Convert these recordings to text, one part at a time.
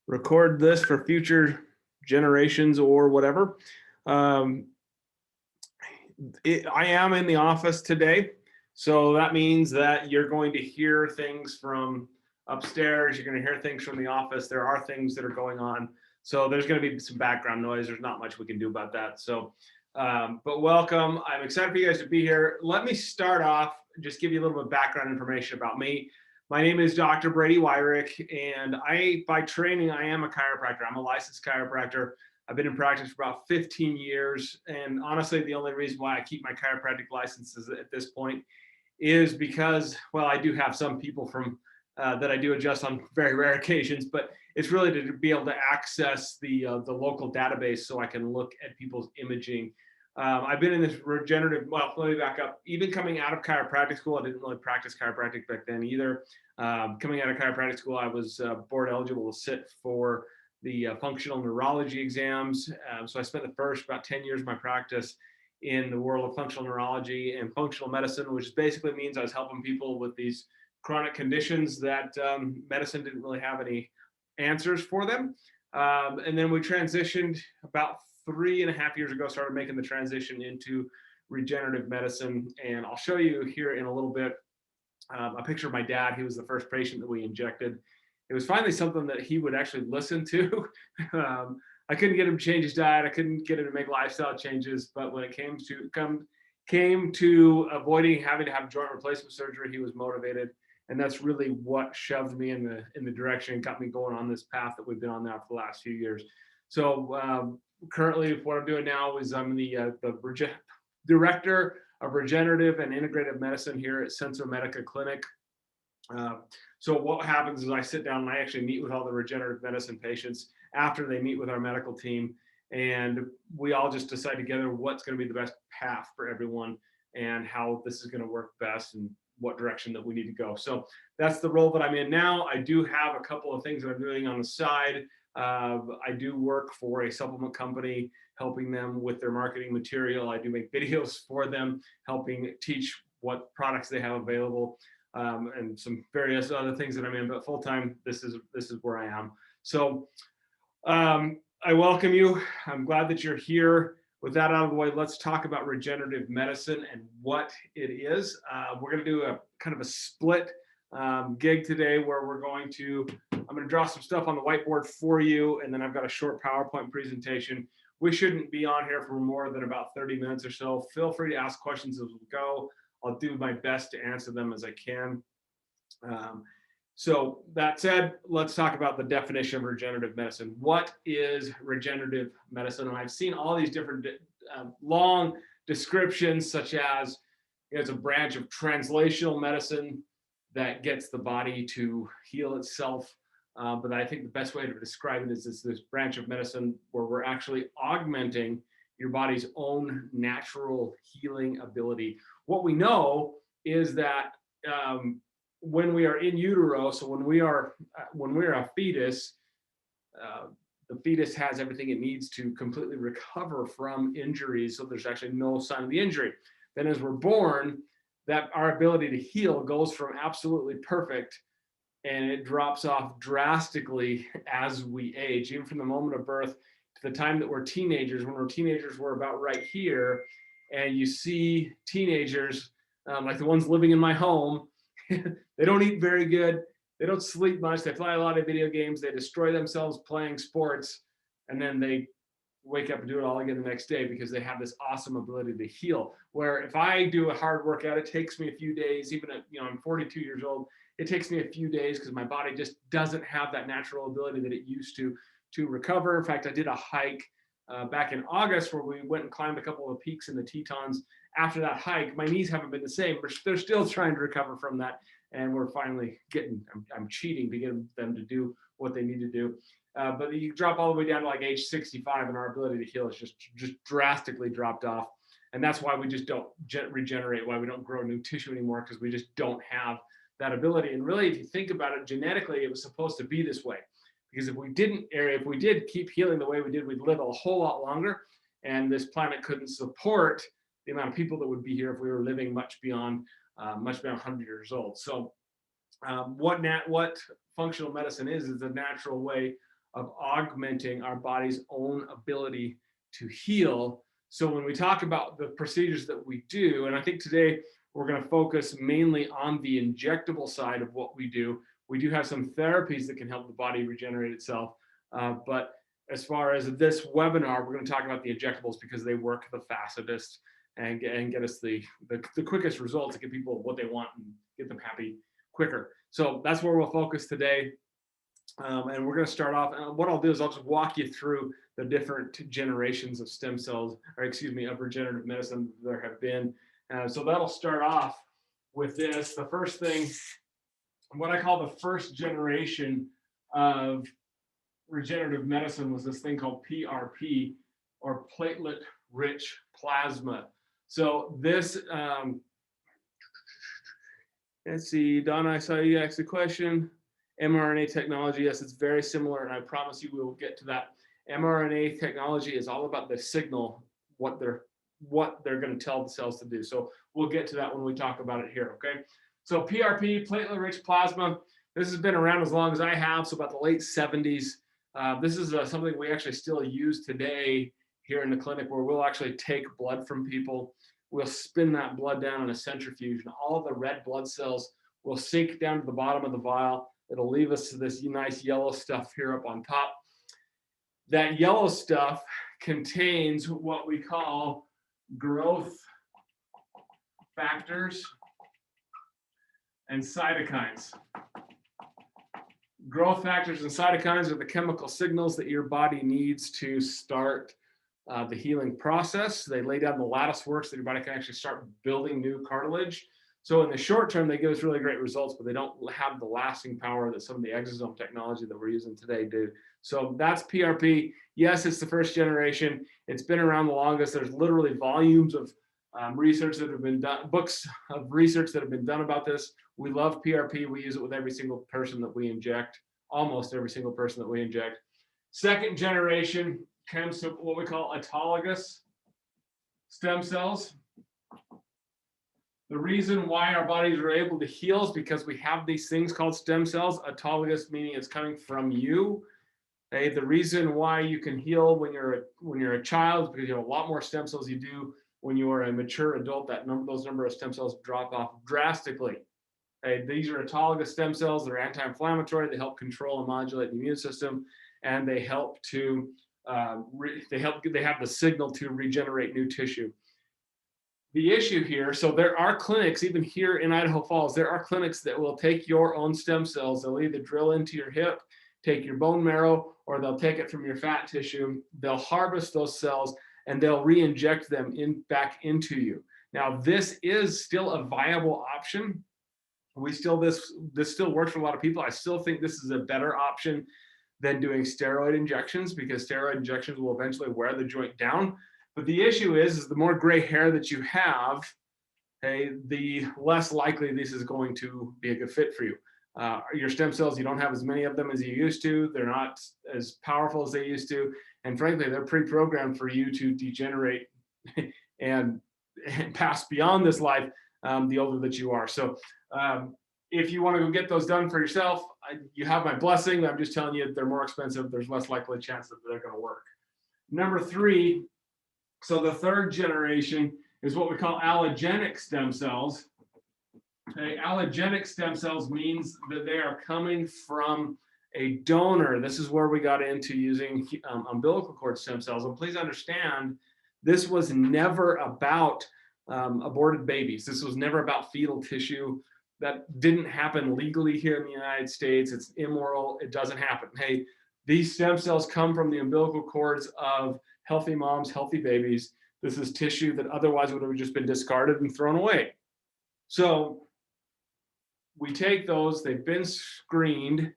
record this for future generations or whatever. Um, I am in the office today, so that means that you're going to hear things from upstairs. You're going to hear things from the office. There are things that are going on. So there's going to be some background noise. There's not much we can do about that. So, but welcome. I'm excited for you guys to be here. Let me start off, just give you a little bit of background information about me. My name is Dr. Brady Wyrick, and by training, I am a chiropractor. I'm a licensed chiropractor. I've been in practice for about 15 years. And honestly, the only reason why I keep my chiropractic licenses at this point is because, well, I do have some people from that I do adjust on very rare occasions, but it's really to be able to access the local database so I can look at people's imaging. I've been in this regenerative, well, let me back up. Even coming out of chiropractic school, I didn't really practice chiropractic back then either. Coming out of chiropractic school, I was board eligible to sit for the functional neurology exams. So I spent the first about 10 years of my practice in the world of functional neurology and functional medicine, which basically means I was helping people with these chronic conditions that medicine didn't really have any answers for them. And then we transitioned about 3.5 years ago, started making the transition into regenerative medicine. And I'll show you here in a little bit a picture of my dad. He was the first patient that we injected. It was finally something that he would actually listen to. I couldn't get him to change his diet. I couldn't get him to make lifestyle changes. But when it came to avoiding having to have joint replacement surgery, he was motivated. And that's really what shoved me in the direction and got me going on this path that we've been on now for the last few years. So currently, what I'm doing now is I'm the director of regenerative and integrative medicine here at Senso Medica Clinic. So what happens is I sit down and I actually meet with all the regenerative medicine patients after they meet with our medical team, and we all just decide together what's going to be the best path for everyone and how this is going to work best and what direction that we need to go. So that's the role that I'm in now. I do have a couple of things that I'm doing on the side. I do work for a supplement company, helping them with their marketing material. I do make videos for them, helping teach what products they have available, and some various other things that I'm in. But full time, this is where I am. So I welcome you. I'm glad that you're here. With that out of the way, let's talk about regenerative medicine and what it is. We're going to do a kind of a split gig today where I'm going to draw some stuff on the whiteboard for you, and then I've got a short PowerPoint presentation. We shouldn't be on here for more than about 30 minutes or so. Feel free to ask questions as we go. I'll do my best to answer them as I can. So that said, let's talk about the definition of regenerative medicine. What is regenerative medicine? And I've seen all these different long descriptions, such as it's a branch of translational medicine that gets the body to heal itself. But I think the best way to describe it is this branch of medicine where we're actually augmenting your body's own natural healing ability. What we know is that when we are in utero, so when we're a fetus, the fetus has everything it needs to completely recover from injuries. So there's actually no sign of the injury. Then as we're born, that our ability to heal goes from absolutely perfect, and it drops off drastically as we age, even from the moment of birth to the time that we're teenagers. When we're teenagers, we're about right here. And you see teenagers, like the ones living in my home, they don't eat very good. They don't sleep much. They play a lot of video games. They destroy themselves playing sports. And then they wake up and do it all again the next day because they have this awesome ability to heal. Where if I do a hard workout, it takes me a few days, even at, I'm 42 years old, it takes me a few days because my body just doesn't have that natural ability that it used to recover. In fact, I did a hike back in August where we went and climbed a couple of peaks in the Tetons. After that hike, my knees haven't been the same, but they're still trying to recover from that. And we're finally I'm cheating to get them to do what they need to do. But you drop all the way down to like age 65 and our ability to heal is just drastically dropped off. And that's why we just don't regenerate, why we don't grow new tissue anymore, because we just don't have that ability. And really, if you think about it, genetically, it was supposed to be this way. Because if we did keep healing the way we did, we'd live a whole lot longer. And this planet couldn't support the amount of people that would be here if we were living much beyond 100 years old. So what functional medicine is a natural way of augmenting our body's own ability to heal. So when we talk about the procedures that we do, and I think today we're going to focus mainly on the injectable side of what we do. We do have some therapies that can help the body regenerate itself. But as far as this webinar, we're going to talk about the injectables because they work the fastest and get us the quickest results to get people what they want and get them happy quicker. So that's where we'll focus today. And we're going to start off. What I'll do is I'll just walk you through the different generations of stem cells, or excuse me, of regenerative medicine there have been. So that'll start off with this. The first thing, what I call the first generation of regenerative medicine, was this thing called PRP, or platelet-rich plasma. So this, let's see, Donna, I saw you ask the question. mRNA technology, yes, it's very similar, and I promise you we will get to that. mRNA technology is all about the signal, what they're going to tell the cells to do. So we'll get to that when we talk about it here, okay? So PRP, platelet-rich plasma, this has been around as long as I have, so about the late 70s. This is something we actually still use today here in the clinic, where we'll actually take blood from people. We'll spin that blood down in a centrifuge, and all the red blood cells will sink down to the bottom of the vial. It'll leave us this nice yellow stuff here up on top. That yellow stuff contains what we call growth factors and cytokines. Growth factors and cytokines are the chemical signals that your body needs to start the healing process. They lay down the lattice works that your body can actually start building new cartilage. So in the short term, they give us really great results, but they don't have the lasting power that some of the exosome technology that we're using today do. So that's PRP. Yes, it's the first generation. It's been around the longest. There's literally volumes of research that have been done, books of research that have been done about this. We love PRP. We use it with every single person that we inject, almost every single person that we inject. Second generation comes to what we call autologous stem cells. The reason why our bodies are able to heal is because we have these things called stem cells. Autologous meaning it's coming from you. Okay? The reason why you can heal when you're a child is because you have a lot more stem cells you do when you are a mature adult. Those number of stem cells drop off drastically. Okay? These are autologous stem cells. They're anti-inflammatory. They help control and modulate the immune system, and they help to they have the signal to regenerate new tissue. The issue here, so there are clinics, even here in Idaho Falls, there are clinics that will take your own stem cells. They'll either drill into your hip, take your bone marrow, or they'll take it from your fat tissue. They'll harvest those cells and they'll re-inject them back into you. Now, this is still a viable option. This still works for a lot of people. I still think this is a better option than doing steroid injections, because steroid injections will eventually wear the joint down. But the issue is the more gray hair that you have, okay, the less likely this is going to be a good fit for you. Your stem cells, you don't have as many of them as you used to. They're not as powerful as they used to. And frankly, they're pre-programmed for you to degenerate and pass beyond this life the older that you are. So if you want to go get those done for yourself, you have my blessing. I'm just telling you, they're more expensive. There's less likely chance that they're going to work. Number three, so the third generation is what we call allogenic stem cells. Okay, allogenic stem cells means that they are coming from a donor. This is where we got into using umbilical cord stem cells. And please understand, this was never about aborted babies. This was never about fetal tissue. That didn't happen legally here in the United States. It's immoral. It doesn't happen. Hey, these stem cells come from the umbilical cords of healthy moms, healthy babies. This is tissue that otherwise would have just been discarded and thrown away. So we take those, they've been screened,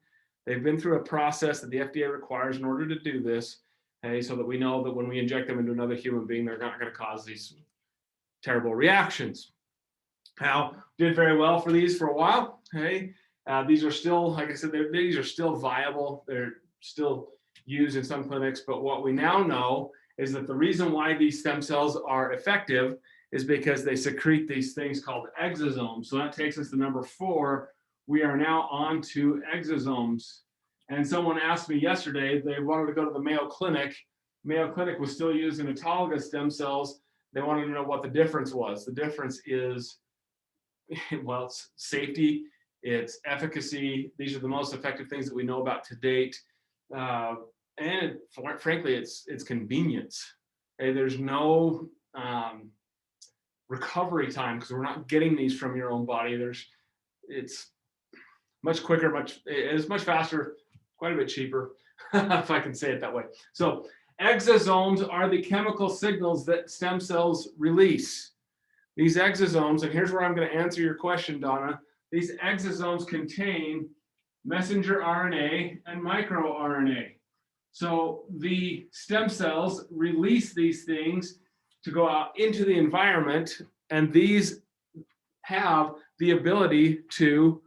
they've been through a process that the FDA requires in order to do this, okay, so that we know that when we inject them into another human being, they're not going to cause these terrible reactions. Now, did very well for these for a while. Okay, these are still, like I said, these are still viable. They're still used in some clinics. But what we now know is that the reason why these stem cells are effective is because they secrete these things called exosomes. So that takes us to number 4. We are now on to exosomes. And someone asked me yesterday, they wanted to go to the Mayo Clinic. Mayo Clinic was still using autologous stem cells. They wanted to know what the difference was. The difference is, well, it's safety, it's efficacy. These are the most effective things that we know about to date. And frankly, it's convenience. Okay? There's no recovery time because we're not getting these from your own body. It's much quicker, it's much faster, quite a bit cheaper, if I can say it that way. So exosomes are the chemical signals that stem cells release. These exosomes, and here's where I'm going to answer your question, Donna. These exosomes contain messenger RNA and microRNA. So the stem cells release these things to go out into the environment, and these have the ability to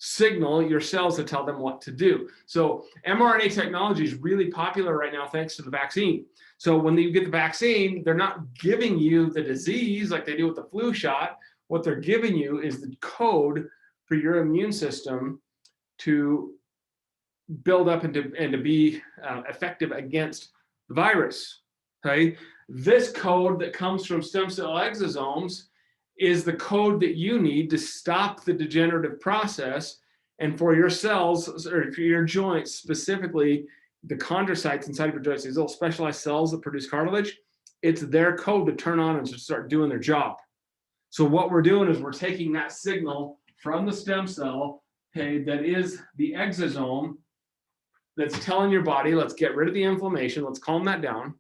signal your cells to tell them what to do. So mRNA technology is really popular right now thanks to the vaccine. So when you get the vaccine, they're not giving you the disease like they do with the flu shot. What they're giving you is the code for your immune system to build up and to be effective against the virus. Okay, this code that comes from stem cell exosomes is the code that you need to stop the degenerative process, and for your cells, or for your joints specifically, the chondrocytes inside of your joints, these little specialized cells that produce cartilage, it's their code to turn on and to start doing their job. So what we're doing is we're taking that signal from the stem cell, okay, that is the exosome, that's telling your body, let's get rid of the inflammation, let's calm that down,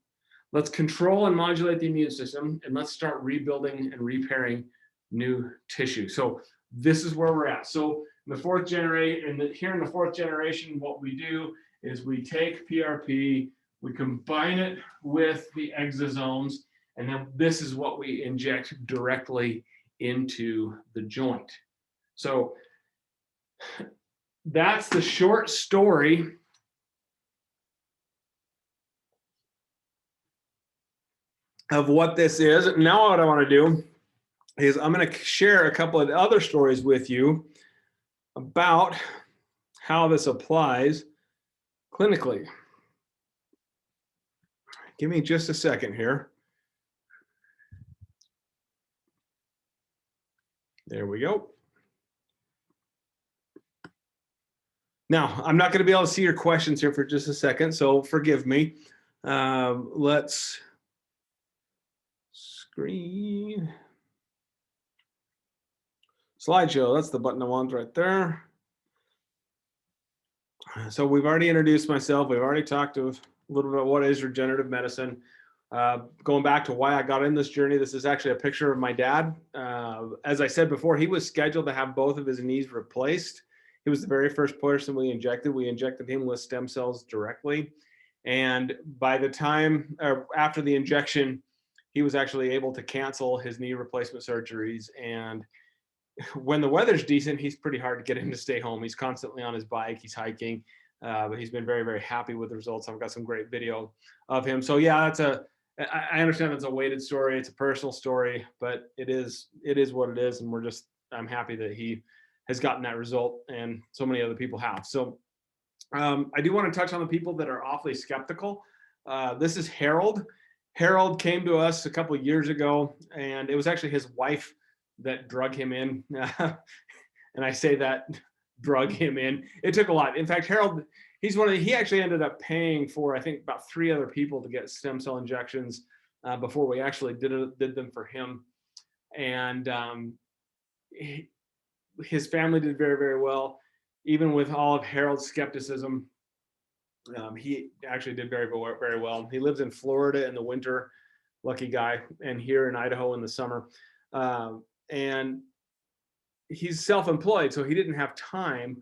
let's control and modulate the immune system, and let's start rebuilding and repairing new tissue. So this is where we're at. So in the fourth generation, here in the fourth generation, what we do is we take PRP, we combine it with the exosomes, and then this is what we inject directly into the joint. So that's the short story of what this is. Now what I want to do is I'm going to share a couple of other stories with you about how this applies clinically. Give me just a second here. There we go. Now, I'm not going to be able to see your questions here for just a second, so forgive me. Let's screen. Slideshow, that's the button I want right there. So we've already introduced myself. We've already talked a little bit about what is regenerative medicine. Going back to why I got in this journey, this is actually a picture of my dad. As I said before, he was scheduled to have both of his knees replaced. He was the very first person we injected. We injected him with stem cells directly. And by the time, or after the injection, he was actually able to cancel his knee replacement surgeries. And when the weather's decent, he's pretty hard to get him to stay home. He's constantly on his bike, he's hiking, but he's been very, very happy with the results. I've got some great video of him. So yeah, I understand it's a weighted story, it's a personal story, but it is what it is. And I'm happy that he has gotten that result, and so many other people have. So I do want to touch on the people that are awfully skeptical. This is Harold. Harold came to us a couple of years ago, and it was actually his wife that drug him in. And I say that, drug him in. It took a lot. In fact, Harold, he actually ended up paying for, I think, about 3 other people to get stem cell injections before we actually did them for him. And his family did very, very well. Even with all of Harold's skepticism, he actually did very, very well. He lives in Florida in the winter, lucky guy, and here in Idaho in the summer. And he's self-employed, so he didn't have time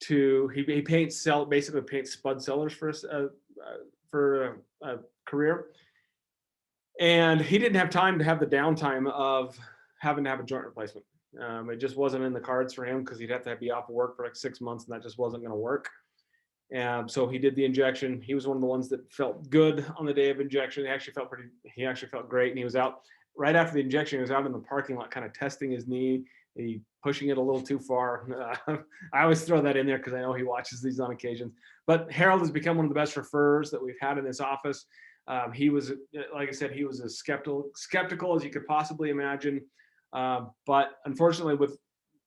to, he basically paints spud cellars for a career. And he didn't have time to have the downtime of having to have a joint replacement. It just wasn't in the cards for him because he'd have to be off of work for like 6 months, and that just wasn't going to work. So he did the injection. He was one of the ones that felt good on the day of injection. He actually felt great, and he was out right after the injection. He was out in the parking lot, kind of testing his knee. He pushing it a little too far. I always throw that in there because I know he watches these on occasion. But Harold has become one of the best referrers that we've had in this office. He was, like I said, he was as skeptical as you could possibly imagine. But unfortunately,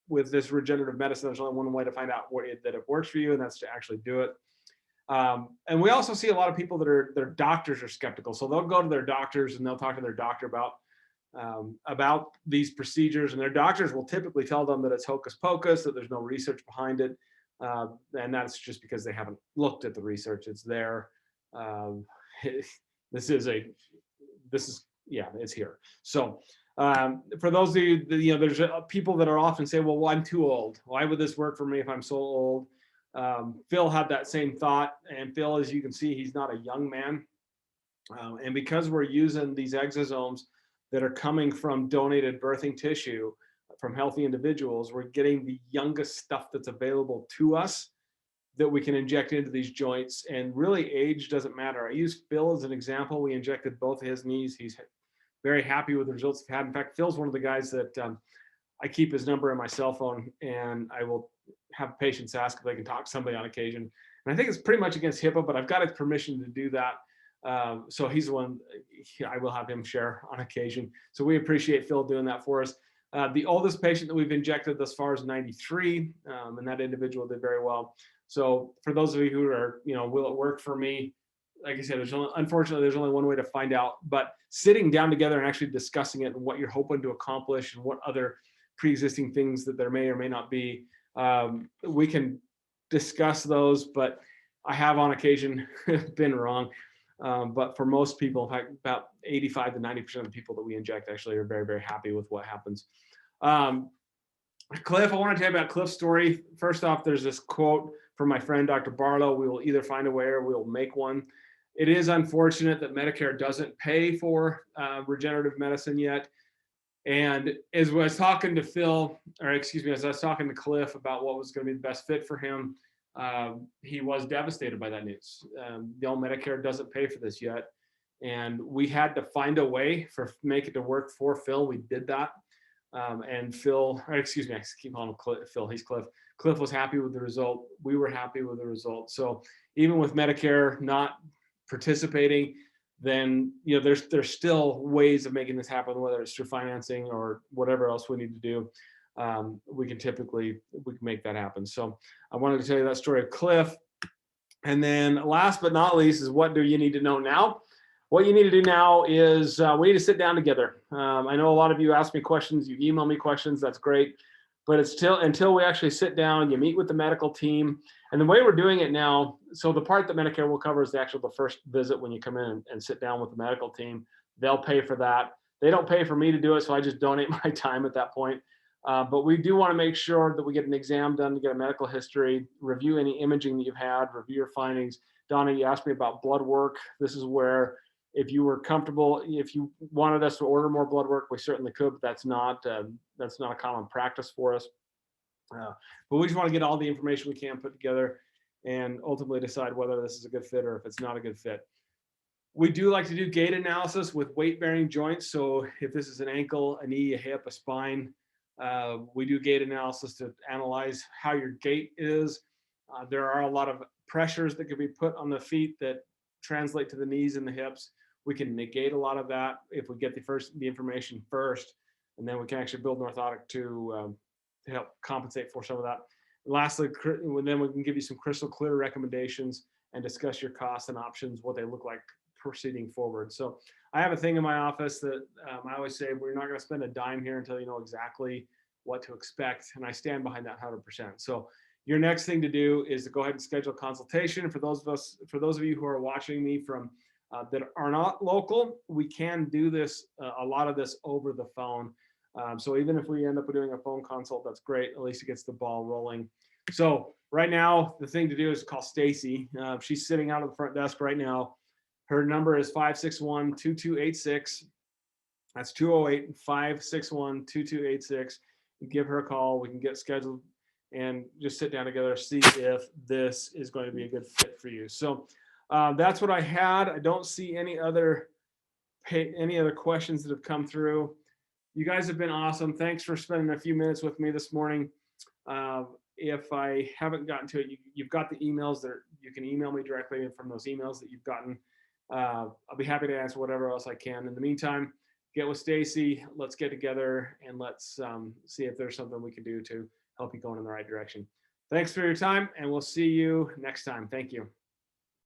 with this regenerative medicine, there's only one way to find out that it works for you, and that's to actually do it. And we also see a lot of people that their doctors are skeptical. So they'll go to their doctors and they'll talk to their doctor about these procedures, and their doctors will typically tell them that it's hocus pocus, that there's no research behind it. And that's just because they haven't looked at the research. It's there. It's here. So for those of you, there's people that are often say, well, I'm too old. Why would this work for me if I'm so old? Phil had that same thought, and Phil, as you can see, he's not a young man. And because we're using these exosomes that are coming from donated birthing tissue from healthy individuals, we're getting the youngest stuff that's available to us that we can inject into these joints. And really, age doesn't matter. I use Phil as an example. We injected both of his knees. He's very happy with the results he's had. In fact, Phil's one of the guys that I keep his number in my cell phone, and I will have patients ask if they can talk to somebody on occasion. And I think it's pretty much against HIPAA, but I've got his permission to do that. So he's the one I will have him share on occasion. So we appreciate Phil doing that for us. The oldest patient that we've injected thus far is 93, and that individual did very well. So for those of you who are, will it work for me? Like I said, unfortunately, there's only one way to find out. But sitting down together and actually discussing it and what you're hoping to accomplish and what other pre-existing things that there may or may not be, we can discuss those. But I have on occasion been wrong. But for most people, in fact, about 85 to 90% of the people that we inject actually are very, very happy with what happens. Cliff, I want to tell you about Cliff's story. First off, there's this quote from my friend, Dr. Barlow: we will either find a way or we'll make one. It is unfortunate that Medicare doesn't pay for regenerative medicine yet. And as I was talking to as I was talking to Cliff about what was going to be the best fit for him, he was devastated by that news. Medicare doesn't pay for this yet. And we had to find a way make it to work for Phil. We did that. And Phil, I keep calling him Phil, he's Cliff. Cliff was happy with the result. We were happy with the result. So even with Medicare not participating, then there's still ways of making this happen, whether it's through financing or whatever else we need to do. We can make that happen. So I wanted to tell you that story of Cliff. And then last but not least is, what do you need to know now? What you need to do now is we need to sit down together. I know a lot of you ask me questions, you email me questions, that's great. But it's until we actually sit down, you meet with the medical team. And the way we're doing it now, so the part that Medicare will cover is the first visit when you come in and sit down with the medical team. They'll pay for that. They don't pay for me to do it, so I just donate my time at that point. But we do want to make sure that we get an exam done to get a medical history, review any imaging that you've had, review your findings. Donna, you asked me about blood work. This is where, if you were comfortable, if you wanted us to order more blood work, we certainly could, but that's not a common practice for us. But we just want to get all the information we can put together and ultimately decide whether this is a good fit or if it's not a good fit. We do like to do gait analysis with weight-bearing joints. So if this is an ankle, a knee, a hip, a spine, we do gait analysis to analyze how your gait is. There are a lot of pressures that can be put on the feet that translate to the knees and the hips. We can negate a lot of that if we get the information first, and then we can actually build an orthotic to help compensate for some of that. And lastly, then we can give you some crystal clear recommendations and discuss your costs and options, what they look like proceeding forward. So I have a thing in my office that I always say, we're not going to spend a dime here until you know exactly what to expect, and I stand behind that 100%. So your next thing to do is to go ahead and schedule a consultation. For those of you who are watching me from that are not local, we can do this, a lot of this over the phone. So even if we end up doing a phone consult, that's great. At least it gets the ball rolling. So right now, the thing to do is call Stacy. She's sitting out at the front desk right now. Her number is 561-2286. That's 208-561-2286. Give her a call. We can get scheduled and just sit down together, see if this is going to be a good fit for you. So that's what I had. I don't see any other questions that have come through. You guys have been awesome. Thanks for spending a few minutes with me this morning. If I haven't gotten to it, you've got the emails there. You can email me directly from those emails that you've gotten. I'll be happy to answer whatever else I can. In the meantime, get with Stacy. Let's get together and let's see if there's something we can do to help you going in the right direction. Thanks for your time, and we'll see you next time. Thank you.